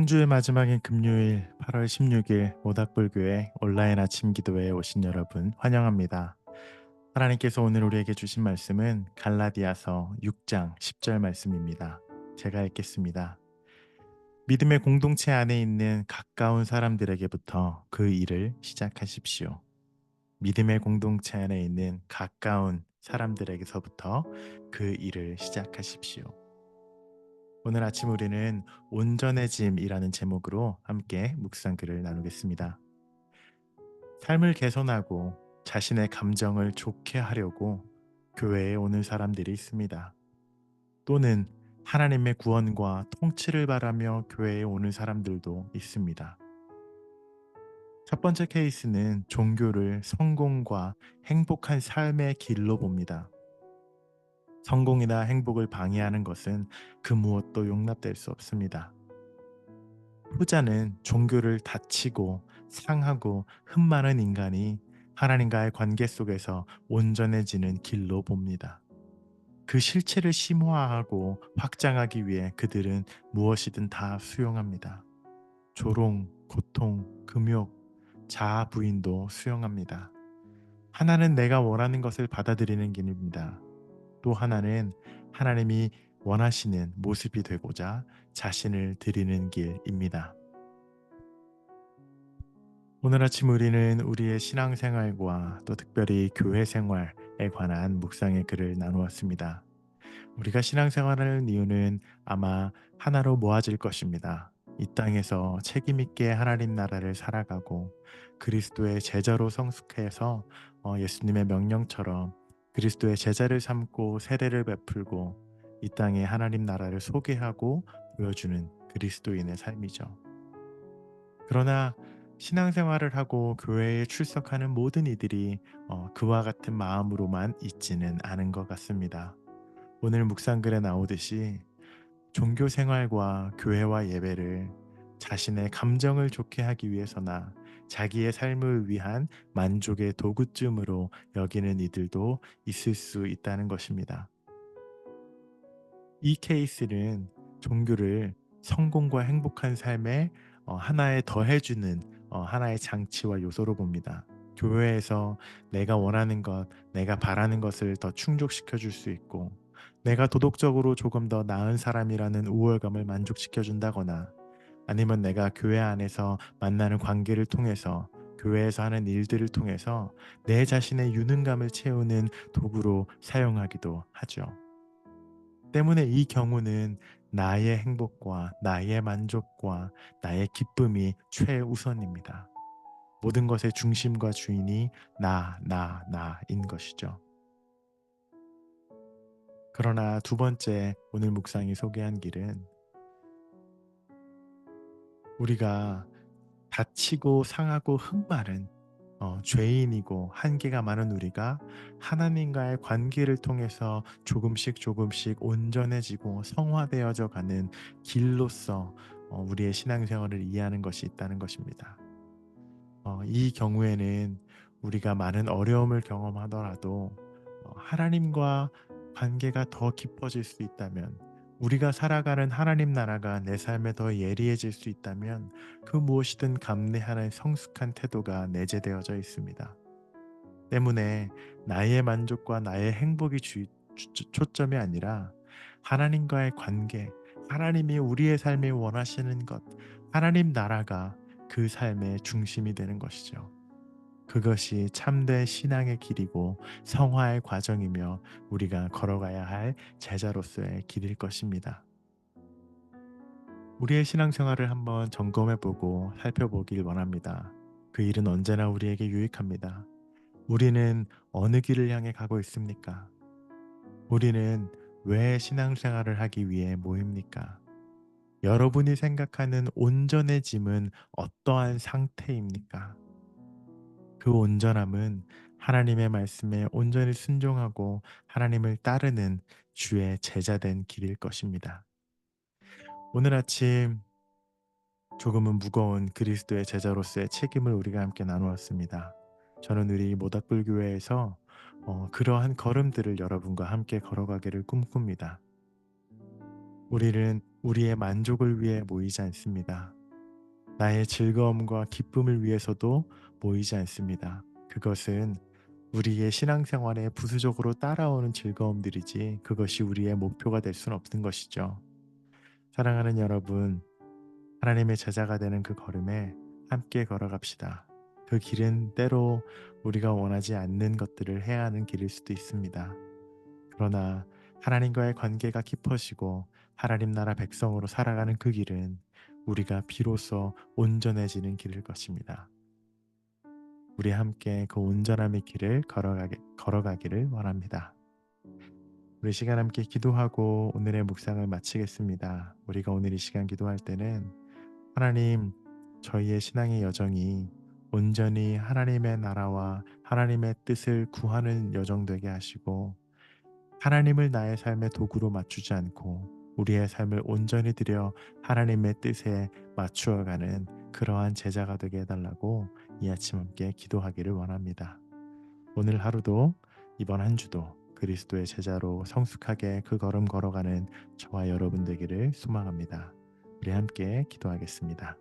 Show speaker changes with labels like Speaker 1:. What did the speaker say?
Speaker 1: 한 주의 마지막인 금요일 8월 16일 모닥불교회 온라인 아침 기도회에 오신 여러분 환영합니다. 하나님께서 오늘 우리에게 주신 말씀은 갈라디아서 6장 10절 말씀입니다. 제가 읽겠습니다. 믿음의 공동체 안에 있는 가까운 사람들에게부터 그 일을 시작하십시오. 믿음의 공동체 안에 있는 가까운 사람들에게서부터 그 일을 시작하십시오. 오늘 아침 우리는 온전해짐이라는 제목으로 함께 묵상글을 나누겠습니다. 삶을 개선하고 자신의 감정을 좋게 하려고 교회에 오는 사람들이 있습니다. 또는 하나님의 구원과 통치를 바라며 교회에 오는 사람들도 있습니다. 첫 번째 케이스는 종교를 성공과 행복한 삶의 길로 봅니다. 성공이나 행복을 방해하는 것은 그 무엇도 용납될 수 없습니다. 후자는 종교를 다치고 상하고 흠 많은 인간이 하나님과의 관계 속에서 온전해지는 길로 봅니다. 그 실체를 심화하고 확장하기 위해 그들은 무엇이든 다 수용합니다. 조롱, 고통, 금욕, 자아 부인도 수용합니다. 하나는 내가 원하는 것을 받아들이는 길입니다. 또 하나는 하나님이 원하시는 모습이 되고자 자신을 드리는 길입니다. 오늘 아침 우리는 우리의 신앙생활과 또 특별히 교회 생활에 관한 묵상의 글을 나누었습니다. 우리가 신앙생활을 하는 이유는 아마 하나로 모아질 것입니다. 이 땅에서 책임있게 하나님 나라를 살아가고 그리스도의 제자로 성숙해서 예수님의 명령처럼 그리스도의 제자를 삼고 세례를 베풀고 이 땅에 하나님 나라를 소개하고 보여주는 그리스도인의 삶이죠. 그러나 신앙생활을 하고 교회에 출석하는 모든 이들이 그와 같은 마음으로만 있지는 않은 것 같습니다. 오늘 묵상글에 나오듯이 종교 생활과 교회와 예배를 자신의 감정을 좋게 하기 위해서나 자기의 삶을 위한 만족의 도구쯤으로 여기는 이들도 있을 수 있다는 것입니다. 이 케이스는 종교를 성공과 행복한 삶에 하나에 더해주는 하나의 장치와 요소로 봅니다. 교회에서 내가 원하는 것, 내가 바라는 것을 더 충족시켜 줄 수 있고, 내가 도덕적으로 조금 더 나은 사람이라는 우월감을 만족시켜 준다거나, 아니면 내가 교회 안에서 만나는 관계를 통해서 교회에서 하는 일들을 통해서 내 자신의 유능감을 채우는 도구로 사용하기도 하죠. 때문에 이 경우는 나의 행복과 나의 만족과 나의 기쁨이 최우선입니다. 모든 것의 중심과 주인이 나인 것이죠. 그러나 두 번째 오늘 묵상이 소개한 길은 우리가 다치고 상하고 흠마른 죄인이고 한계가 많은 우리가 하나님과의 관계를 통해서 조금씩 온전해지고 성화되어져 가는 길로서 우리의 신앙생활을 이해하는 것이 있다는 것입니다. 이 경우에는 우리가 많은 어려움을 경험하더라도 하나님과 관계가 더 깊어질 수 있다면, 우리가 살아가는 하나님 나라가 내 삶에 더 예리해질 수 있다면 그 무엇이든 감내하는 성숙한 태도가 내재되어져 있습니다. 때문에 나의 만족과 나의 행복이 초점이 아니라 하나님과의 관계, 하나님이 우리의 삶에 원하시는 것, 하나님 나라가 그 삶의 중심이 되는 것이죠. 그것이 참된 신앙의 길이고 성화의 과정이며 우리가 걸어가야 할 제자로서의 길일 것입니다. 우리의 신앙생활을 한번 점검해보고 살펴보길 원합니다. 그 일은 언제나 우리에게 유익합니다. 우리는 어느 길을 향해 가고 있습니까? 우리는 왜 신앙생활을 하기 위해 모입니까? 여러분이 생각하는 온전해짐은 어떠한 상태입니까? 그 온전함은 하나님의 말씀에 온전히 순종하고 하나님을 따르는 주의 제자된 길일 것입니다. 오늘 아침 조금은 무거운 그리스도의 제자로서의 책임을 우리가 함께 나누었습니다. 저는 우리 모닥불교회에서 그러한 걸음들을 여러분과 함께 걸어가기를 꿈꿉니다. 우리는 우리의 만족을 위해 모이지 않습니다. 나의 즐거움과 기쁨을 위해서도 모이지 않습니다. 그것은 우리의 신앙생활에 부수적으로 따라오는 즐거움들이지 그것이 우리의 목표가 될 수는 없는 것이죠. 사랑하는 여러분, 하나님의 제자가 되는 그 걸음에 함께 걸어갑시다. 그 길은 때로 우리가 원하지 않는 것들을 해야 하는 길일 수도 있습니다. 그러나 하나님과의 관계가 깊어지고 하나님 나라 백성으로 살아가는 그 길은 우리가 비로소 온전해지는 길일 것입니다. 우리 함께 그 온전함의 길을 걸어가기를 원합니다. 우리 시간 함께 기도하고 오늘의 묵상을 마치겠습니다. 우리가 오늘 이 시간 기도할 때는 하나님, 저희의 신앙의 여정이 온전히 하나님의 나라와 하나님의 뜻을 구하는 여정 되게 하시고 하나님을 나의 삶의 도구로 맞추지 않고 우리의 삶을 온전히 들여 하나님의 뜻에 맞추어가는 그러한 제자가 되게 해달라고 이 아침 함께 기도하기를 원합니다. 오늘 하루도 이번 한 주도 그리스도의 제자로 성숙하게 그 걸음 걸어가는 저와 여러분 되기를 소망합니다. 우리 함께 기도하겠습니다.